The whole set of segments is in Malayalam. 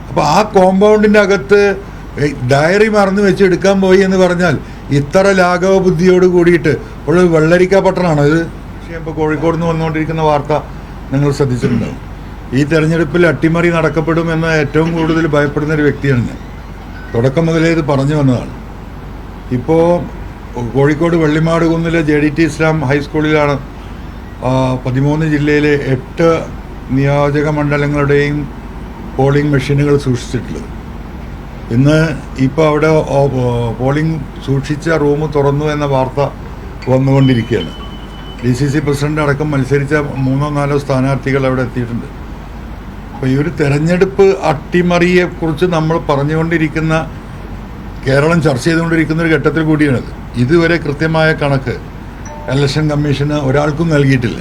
അപ്പോൾ ആ കോമ്പൗണ്ടിൻ്റെ അകത്ത് ഡയറി മറന്നു വെച്ച് എടുക്കാൻ പോയി എന്ന് പറഞ്ഞാൽ ഇത്ര ലാഘവ ബുദ്ധിയോട് കൂടിയിട്ട് ഒരു വെള്ളരിക്ക പട്ടണമാണോ ഇത്? പക്ഷേ ഇപ്പോൾ കോഴിക്കോട് നിന്ന് വന്നുകൊണ്ടിരിക്കുന്ന വാർത്ത നിങ്ങൾ ശ്രദ്ധിച്ചിട്ടുണ്ടാവും. ഈ തെരഞ്ഞെടുപ്പിൽ അട്ടിമറി നടക്കപ്പെടുമെന്ന് ഏറ്റവും കൂടുതൽ ഭയപ്പെടുന്ന ഒരു വ്യക്തിയാണ് ഞാൻ. തുടക്കം മുതലേ ഇത് പറഞ്ഞു വന്നതാണ്. ഇപ്പോൾ കോഴിക്കോട് വെള്ളിമാട് കുന്നിലെ JDT ഇസ്ലാം ഹൈസ്കൂളിലാണ് 13 ജില്ലയിലെ 8 നിയോജക മണ്ഡലങ്ങളുടെയും പോളിംഗ് മെഷീനുകൾ സൂക്ഷിച്ചിട്ടുള്ളത്. ഇന്ന് ഇപ്പോൾ അവിടെ പോളിംഗ് സൂക്ഷിച്ച റൂം തുറന്നു എന്ന വാർത്ത വന്നുകൊണ്ടിരിക്കുകയാണ്. DCC പ്രസിഡന്റ് അടക്കം മത്സരിച്ച 3-4 സ്ഥാനാർത്ഥികൾ അവിടെ എത്തിയിട്ടുണ്ട്. അപ്പോൾ ഈ ഒരു തെരഞ്ഞെടുപ്പ് അട്ടിമറിയെക്കുറിച്ച് നമ്മൾ പറഞ്ഞുകൊണ്ടിരിക്കുന്ന, കേരളം ചർച്ച ചെയ്തുകൊണ്ടിരിക്കുന്ന ഒരു ഘട്ടത്തിൽ കൂടിയാണിത്. ഇതുവരെ കൃത്യമായ കണക്ക് ഇലക്ഷൻ കമ്മീഷന് ഒരാൾക്കും നൽകിയിട്ടില്ല.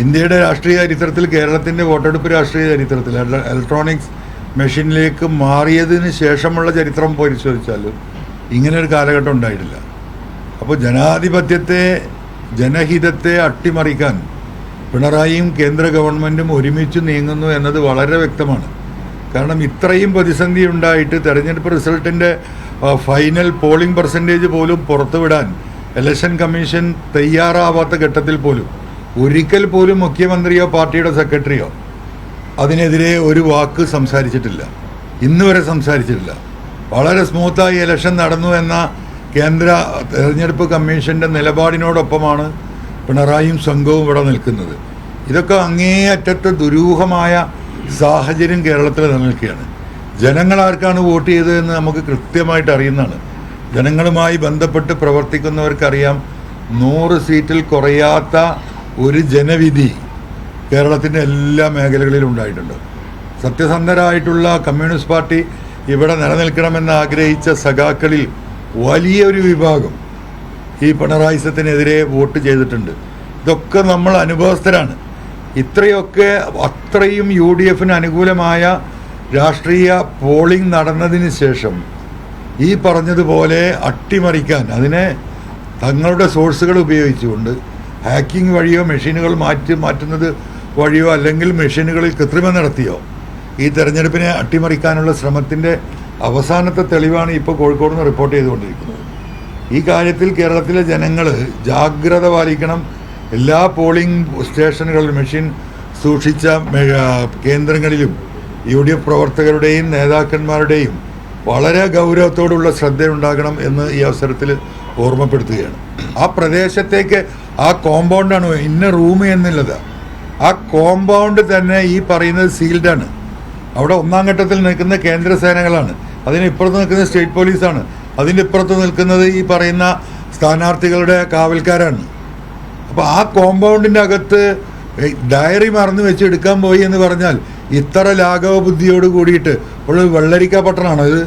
ഇന്ത്യയുടെ രാഷ്ട്രീയ ചരിത്രത്തിൽ, കേരളത്തിൻ്റെ വോട്ടെടുപ്പ് രാഷ്ട്രീയ ചരിത്രത്തിൽ ഇലക്ട്രോണിക്സ് മെഷീനിലേക്ക് മാറിയതിന് ശേഷമുള്ള ചരിത്രം പരിശോധിച്ചാലും ഇങ്ങനൊരു കാലഘട്ടം ഉണ്ടായിട്ടില്ല. അപ്പോൾ ജനാധിപത്യത്തെ, ജനഹിതത്തെ അട്ടിമറിക്കാൻ പിണറായിയും കേന്ദ്ര ഗവൺമെൻറ്റും ഒരുമിച്ച് നീങ്ങുന്നു എന്നത് വളരെ വ്യക്തമാണ്. കാരണം ഇത്രയും പ്രതിസന്ധി ഉണ്ടായിട്ട് തെരഞ്ഞെടുപ്പ് റിസൾട്ടിൻ്റെ ഫൈനൽ പോളിംഗ് പെർസെൻറ്റേജ് പോലും പുറത്തുവിടാൻ ഇലക്ഷൻ കമ്മീഷൻ തയ്യാറാവാത്ത ഘട്ടത്തിൽ പോലും ഒരിക്കൽ പോലും മുഖ്യമന്ത്രിയോ പാർട്ടിയുടെ സെക്രട്ടറിയോ അതിനെതിരെ ഒരു വാക്ക് സംസാരിച്ചിട്ടില്ല. ഇന്ന് വരെ സംസാരിച്ചിട്ടില്ല. വളരെ സ്മൂത്തായി ഇലക്ഷൻ നടന്നു എന്ന കേന്ദ്ര തെരഞ്ഞെടുപ്പ് കമ്മീഷൻ്റെ നിലപാടിനോടൊപ്പമാണ് പിണറായിയും സംഘവും ഇവിടെ നിൽക്കുന്നത്. ഇതൊക്കെ അങ്ങേയറ്റത്തെ ദുരൂഹമായ സാഹചര്യം കേരളത്തിൽ നിലനിൽക്കുകയാണ്. ജനങ്ങൾ ആർക്കാണ് വോട്ട് ചെയ്തതെന്ന് നമുക്ക് കൃത്യമായിട്ട് അറിയുന്നതാണ്. ജനങ്ങളുമായി ബന്ധപ്പെട്ട് പ്രവർത്തിക്കുന്നവർക്കറിയാം. 100 സീറ്റിൽ കുറയാത്ത ഒരു ജനവിധി കേരളത്തിൻ്റെ എല്ലാ മേഖലകളിലും ഉണ്ടായിട്ടുണ്ട്. സത്യസന്ധരായിട്ടുള്ള കമ്മ്യൂണിസ്റ്റ് പാർട്ടി ഇവിടെ നിലനിൽക്കണമെന്ന് ആഗ്രഹിച്ച സഖാക്കളിൽ വലിയൊരു വിഭാഗം ഈ പിണറായിസത്തിനെതിരെ വോട്ട് ചെയ്തിട്ടുണ്ട്. ഇതൊക്കെ നമ്മൾ അനുഭവസ്ഥരാണ്. ഇത്രയൊക്കെ അത്രയും UDF അനുകൂലമായ രാഷ്ട്രീയ പോളിംഗ് നടന്നതിന് ശേഷം ഈ പറഞ്ഞതുപോലെ അട്ടിമറിക്കാൻ, അതിനെ തങ്ങളുടെ സോഴ്സുകൾ ഉപയോഗിച്ചുകൊണ്ട് ഹാക്കിംഗ് വഴിയോ മെഷീനുകൾ മാറ്റുന്നത് വഴിയോ അല്ലെങ്കിൽ മെഷീനുകളിൽ കൃത്രിമം നടത്തിയോ ഈ തെരഞ്ഞെടുപ്പിനെ അട്ടിമറിക്കാനുള്ള ശ്രമത്തിൻ്റെ അവസാനത്തെ തെളിവാണ് ഇപ്പോൾ കോഴിക്കോട് നിന്ന് റിപ്പോർട്ട് ചെയ്തുകൊണ്ടിരിക്കുന്നത്. ഈ കാര്യത്തിൽ കേരളത്തിലെ ജനങ്ങൾ ജാഗ്രത പാലിക്കണം. എല്ലാ പോളിംഗ് സ്റ്റേഷനുകളിലും, മെഷീൻ സൂക്ഷിച്ച കേന്ദ്രങ്ങളിലും UDF പ്രവർത്തകരുടെയും നേതാക്കന്മാരുടെയും വളരെ ഗൗരവത്തോടുള്ള ശ്രദ്ധയുണ്ടാകണം എന്ന് ഈ അവസരത്തിൽ ഓർമ്മപ്പെടുത്തുകയാണ്. ആ പ്രദേശത്തേക്ക്, ആ കോമ്പൗണ്ടാണ് ഇന്ന റൂം എന്നുള്ളത്. ആ കോമ്പൗണ്ട് തന്നെ ഈ പറയുന്നത് സീൽഡാണ്. അവിടെ 1-ാം ഘട്ടത്തിൽ നിൽക്കുന്ന കേന്ദ്ര സേനകളാണ്, അതിനിപ്പുറത്ത് നിൽക്കുന്ന സ്റ്റേറ്റ് പോലീസാണ്, അതിൻ്റെ ഇപ്പുറത്ത് നിൽക്കുന്നത് ഈ പറയുന്ന സ്ഥാനാർത്ഥികളുടെ കാവൽക്കാരാണ്. അപ്പോൾ ആ കോമ്പൗണ്ടിൻ്റെ അകത്ത് ഡയറി മറന്നു വെച്ച് എടുക്കാൻ പോയി എന്ന് പറഞ്ഞാൽ ഇത്ര ലാഘവ ബുദ്ധിയോട് കൂടിയിട്ട് ഒരു വെള്ളരിക്ക പട്ടണമാണോ ഇത്?